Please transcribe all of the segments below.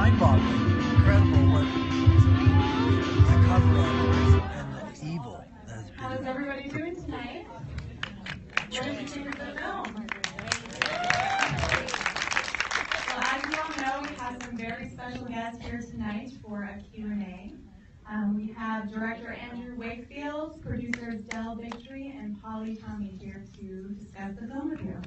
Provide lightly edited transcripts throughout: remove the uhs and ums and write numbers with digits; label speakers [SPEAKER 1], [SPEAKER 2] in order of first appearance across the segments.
[SPEAKER 1] mind-boggling, incredible what the cover-up and the evil that has been.
[SPEAKER 2] How is everybody doing tonight? What did you think of the film? Well, as you all know, we have some very special guests here tonight for a Q&A. We have director Andrew Wakefield, producers Del Victory, and Polly Tommy here to discuss the film with you.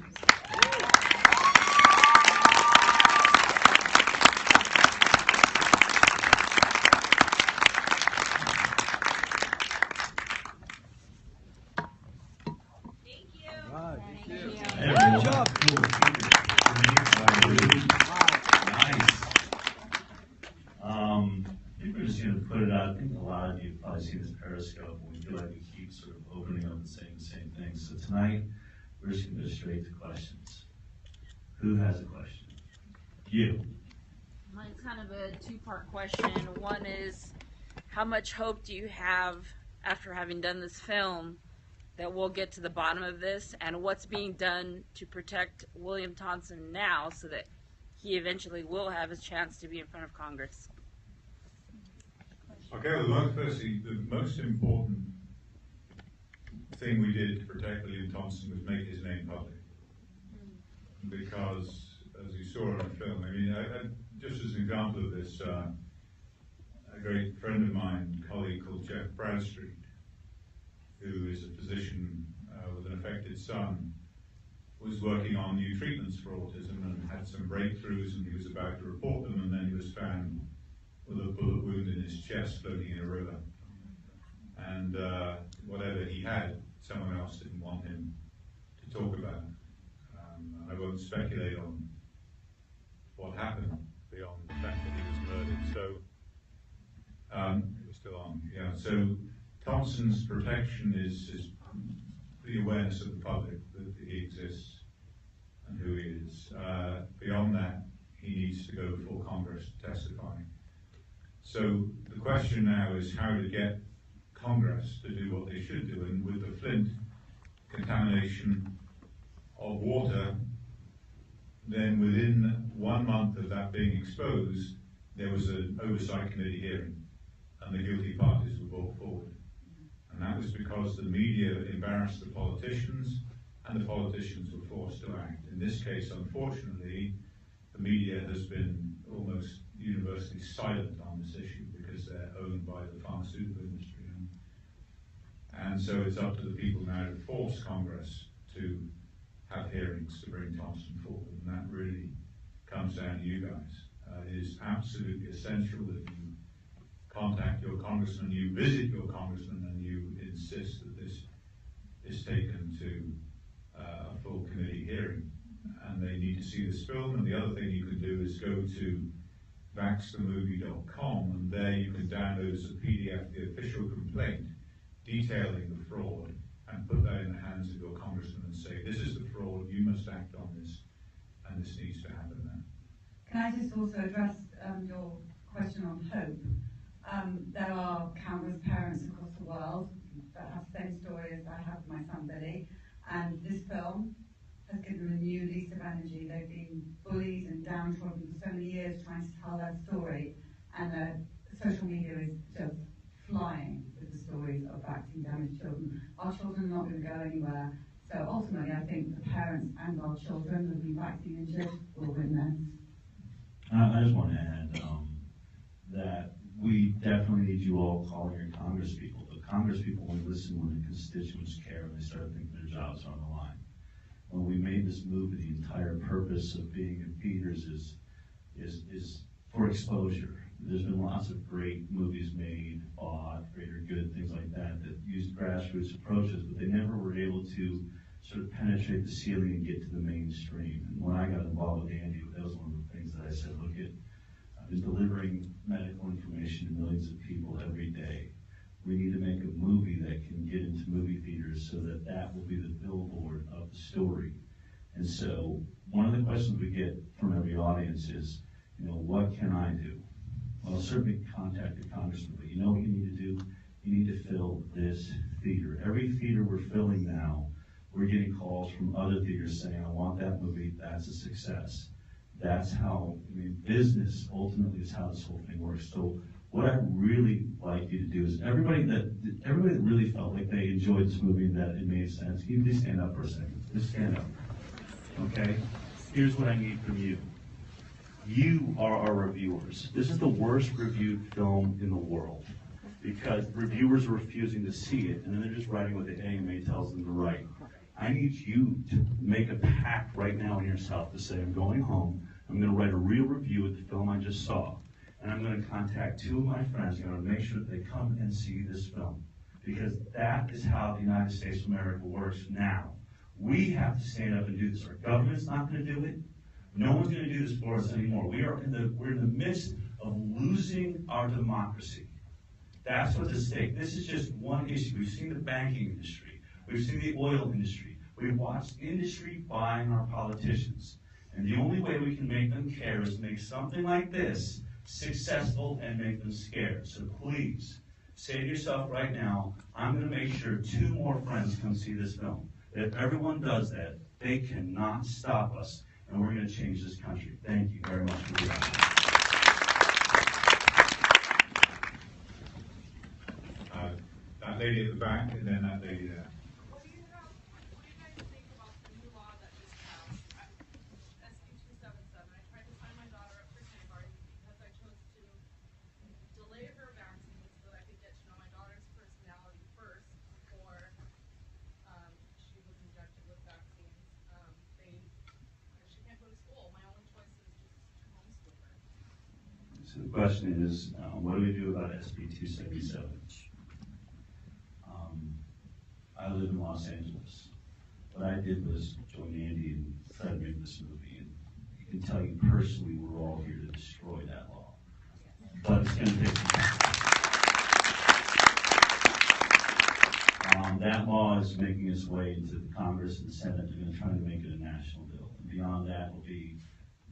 [SPEAKER 1] Good job.
[SPEAKER 3] Nice. I think we're just going to put it out. I think a lot of you have probably seen this Periscope, and we feel like we keep sort of opening up and saying the same thing. So tonight, we're just going to go straight to questions. Who has a question? You.
[SPEAKER 4] Mine's kind of a two-part question. One is, how much hope do you have after having done this film that we'll get to the bottom of this, and what's being done to protect William Thompson now so that he eventually will have his chance to be in front of Congress?
[SPEAKER 5] Okay, well, firstly, the most important thing we did to protect William Thompson was make his name public. Because, as you saw in the film, I mean, just as an example of this, a great friend of mine, colleague called Jeff Bradstreet, who is a physician with an affected son, was working on new treatments for autism and had some breakthroughs, and he was about to report them, and then he was found with a bullet wound in his chest floating in a river. And whatever he had, someone else didn't want him to talk about. I won't speculate on what happened beyond the fact that he was murdered. So, we're still on, yeah. So Thompson's protection is the awareness of the public that he exists and who he is. Beyond that, he needs to go before Congress to testify. So the question now is how to get Congress to do what they should do. And with the Flint contamination of water, then within 1 month of that being exposed, there was an oversight committee hearing, and the guilty parties were brought forward. And that was because the media embarrassed the politicians, and the politicians were forced to act. In this case, unfortunately, the media has been almost universally silent on this issue because they're owned by the pharmaceutical industry. And so it's up to the people now to force Congress to have hearings to bring Thompson forward. And that really comes down to you guys. It is absolutely essential that you contact your congressman, you visit your congressman, and you insist that this is taken to a full committee hearing. And they need to see this film. And the other thing you can do is go to vaxthemovie.com, and there you can download as a PDF the official complaint detailing the fraud, and put that in the hands of your congressman and say, this is the fraud, you must act on this, and this needs to happen now.
[SPEAKER 6] Can I just also address your question on hope? There are countless parents across the world that have the same story as I have with my son Billy, and this film has given them a new lease of energy. They've been bullied and downtrodden for so many years trying to tell their story, and social media is just flying with the stories of vaccine damaged children. Our children are not going to go anywhere. So ultimately, I think the parents and our children who have been vaccine injured will win this.
[SPEAKER 3] I just want to add that we definitely need you all calling your Congress people. The Congress people only listen when the constituents care, and they start thinking their jobs are on the line. When we made this movie, the entire purpose of being in theaters is for exposure. There's been lots of great movies made, bought, Greater Good, things like that used grassroots approaches, but they never were able to sort of penetrate the ceiling and get to the mainstream. And when I got involved with Andy, that was one of the things that I said, look, I've been delivering medical information to millions of people every day. We need to make a movie that can get into movie theaters so that that will be the billboard of the story. And so one of the questions we get from every audience is, what can I do? Well, certainly contact the congressman, but you know what you need to do? You need to fill this theater. Every theater we're filling now, we're getting calls from other theaters saying, I want that movie, that's a success. That's how, I mean, business ultimately is how this whole thing works. So what I'd really like you to do is everybody that really felt like they enjoyed this movie and that it made sense, can you please stand up for a second? Just stand up. Okay? Here's what I need from you. You are our reviewers. This is the worst reviewed film in the world because reviewers are refusing to see it and then they're just writing what the AMA tells them to write. I need you to make a pact right now in yourself to say, I'm going home, I'm going to write a real review of the film I just saw, and I'm going to contact 2 of my friends, I'm going to make sure that they come and see this film. Because that is how the United States of America works now. We have to stand up and do this. Our government's not going to do it. No one's going to do this for us anymore. We're in the midst of losing our democracy. That's what's at stake. This is just one issue. We've seen the banking industry. We've seen the oil industry. We've watched industry buying our politicians. And the only way we can make them care is make something like this successful and make them scared. So please, say to yourself right now, I'm going to make sure 2 more friends come see this film. If everyone does that, they cannot stop us, and we're going to change this country. Thank you very much for being here.
[SPEAKER 5] That lady at the back, and then that lady there.
[SPEAKER 7] What do you guys think about the new law that just passed? SB 277. I tried to sign my daughter up for kindergarten because I chose to delay her vaccine so that I could get to know my daughter's personality first before she was injected with vaccines. She can't go to school. My only choice is just to homeschool her.
[SPEAKER 3] So the question is, what do we do about SB 277? I live in Los Angeles. What I did was join Andy and try to make this movie, and I can tell you personally, we're all here to destroy that law. But it's going to take some time. That law is making its way into the Congress and the Senate. They're going to try to make it a national bill. And beyond that will be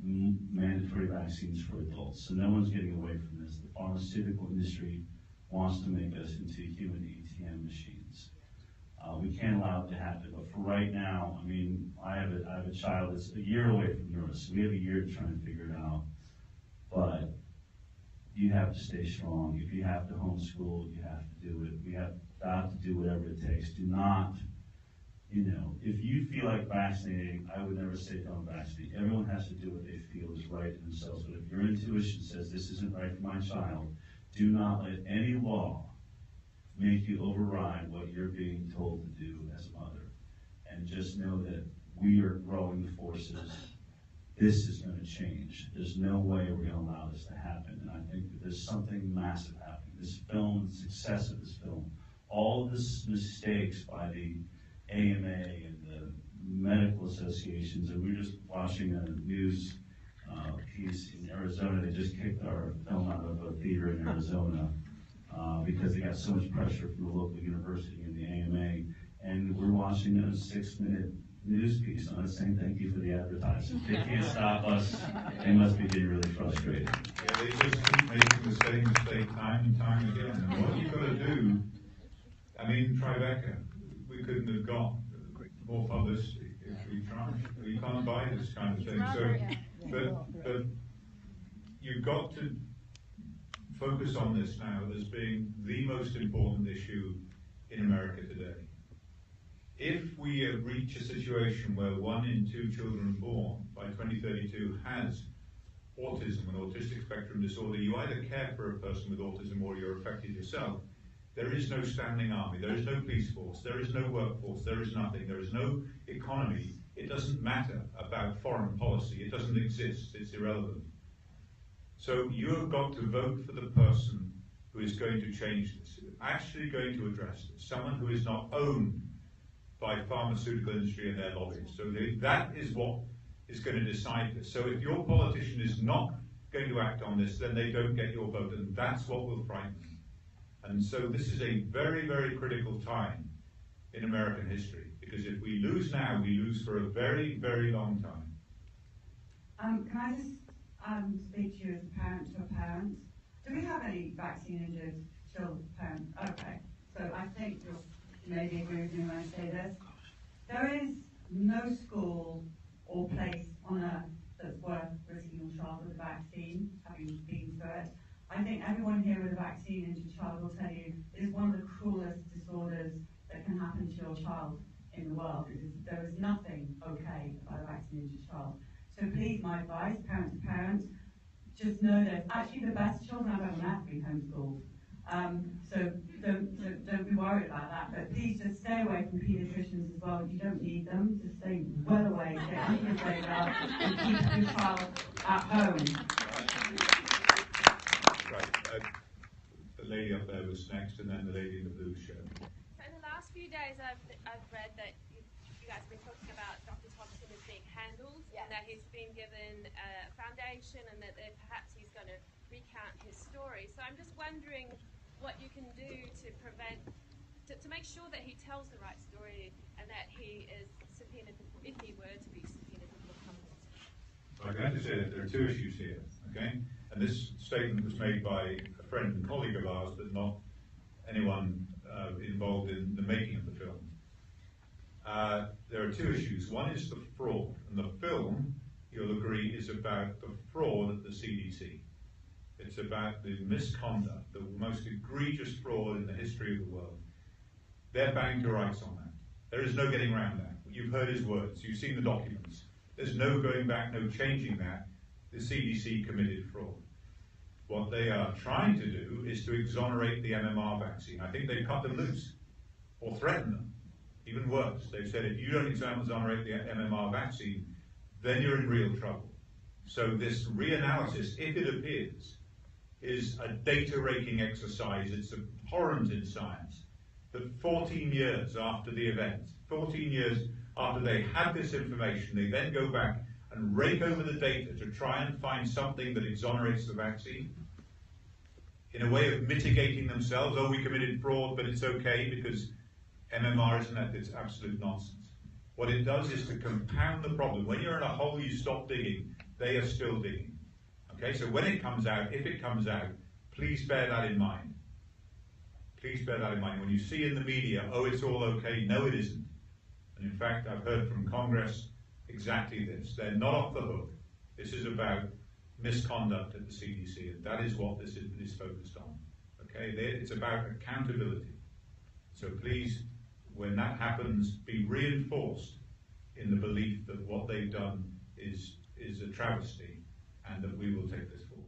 [SPEAKER 3] mandatory vaccines for adults. So no one's getting away from this. The pharmaceutical industry wants to make us into human ATM machines. We can't allow it to happen, but for right now, I mean, I have a child that's a year away from yours, so we have a year to try and figure it out. But you have to stay strong. If you have to homeschool, you have to do it. We have got to do whatever it takes. Do not, if you feel like vaccinating, I would never say don't vaccinate. Everyone has to do what they feel is right for themselves. But if your intuition says this isn't right for my child, do not let any law make you override what you're being told to do as a mother. And just know that we are growing the forces. This is going to change. There's no way we're going to allow this to happen. And I think that there's something massive happening. This film, the success of this film, all of the mistakes by the AMA and the medical associations, and we were just watching a news piece in Arizona. They just kicked our film out of a theater in Arizona because they got so much pressure from the local university and the AMA. And we're watching a 6-minute news piece on it saying thank you for the advertising. They can't stop us. They must be getting really frustrated.
[SPEAKER 5] Yeah, they just keep making the same mistake time and time again. And what you've got to do, I mean, Tribeca, we couldn't have got more publicity if we tried. We can't buy this kind of thing. So, but you've got to focus on this now as being the most important issue in America today. If we reach a situation where 1 in 2 children born by 2032 has autism, an autistic spectrum disorder, you either care for a person with autism or you're affected yourself. There is no standing army, there is no police force, there is no workforce, there is nothing, there is no economy. It doesn't matter about foreign policy, it doesn't exist, it's irrelevant. So you have got to vote for the person who is going to change this, actually going to address this, someone who is not owned by pharmaceutical industry and their lobbies. So that is what is going to decide this. So if your politician is not going to act on this, then they don't get your vote, and that's what will frighten them. And so this is a very, very critical time in American history, because if we lose now, we lose for a very, very long time.
[SPEAKER 6] Can I just speak to you as a parent to a parent? Do we have any vaccine-injured children? Parents? Okay, so I think you'll maybe agree with me when I say this. There is no school or place on earth that's worth vaccine, having been through it. I think everyone here with a vaccine-injured child will tell you it is one of the cruelest disorders that can happen to your child in the world. There is nothing okay about a vaccine-injured child. So please, my advice, parent to parent, just know that actually the best children I've ever met have been homeschooled. So don't be worried about that. But please just stay away from paediatricians as well. You don't need them. Just stay well away, stay under your radar, and keep your child at home.
[SPEAKER 5] Right. The lady up there was next, and then the lady in the blue shirt.
[SPEAKER 8] So in the last few days, I've read that you guys have been talking about Dr. Thompson as being handled, and that he's been given a foundation, and that perhaps he's going to recount his story. So I'm just wondering what you can do to prevent, to make sure that he tells the right story, and that he is subpoenaed, if he were to be subpoenaed before Congress.
[SPEAKER 5] I'm going to say that there are two issues here, okay? And this statement was made by a friend and colleague of ours, but not anyone involved in the making of the film. There are two issues. One is the fraud, and the film, you'll agree, is about the fraud at the CDC. It's about the misconduct, the most egregious fraud in the history of the world. They're banging to rights on that. There is no getting around that. You've heard his words. You've seen the documents. There's no going back, no changing that. The CDC committed fraud. What they are trying to do is to exonerate the MMR vaccine. I think they've cut them loose, or threatened them. Even worse, they've said if you don't exonerate the MMR vaccine, then you're in real trouble. So this reanalysis, if it appears, is a data-raking exercise. It's abhorrent in science that 14 years after the event, 14 years after they had this information, they then go back and rake over the data to try and find something that exonerates the vaccine in a way of mitigating themselves. Oh, we committed fraud, but it's okay because MMR isn't that. It's absolute nonsense. What it does is to compound the problem. When you're in a hole, you stop digging. They are still digging. Okay, so when it comes out, if it comes out, please bear that in mind. Please bear that in mind. When you see in the media, oh, it's all okay, no, it isn't. And in fact, I've heard from Congress exactly this. They're not off the hook. This is about misconduct at the CDC, and that is what this is focused on. Okay, it's about accountability. So please, when that happens, be reinforced in the belief that what they've done is a travesty, and that we will take this forward.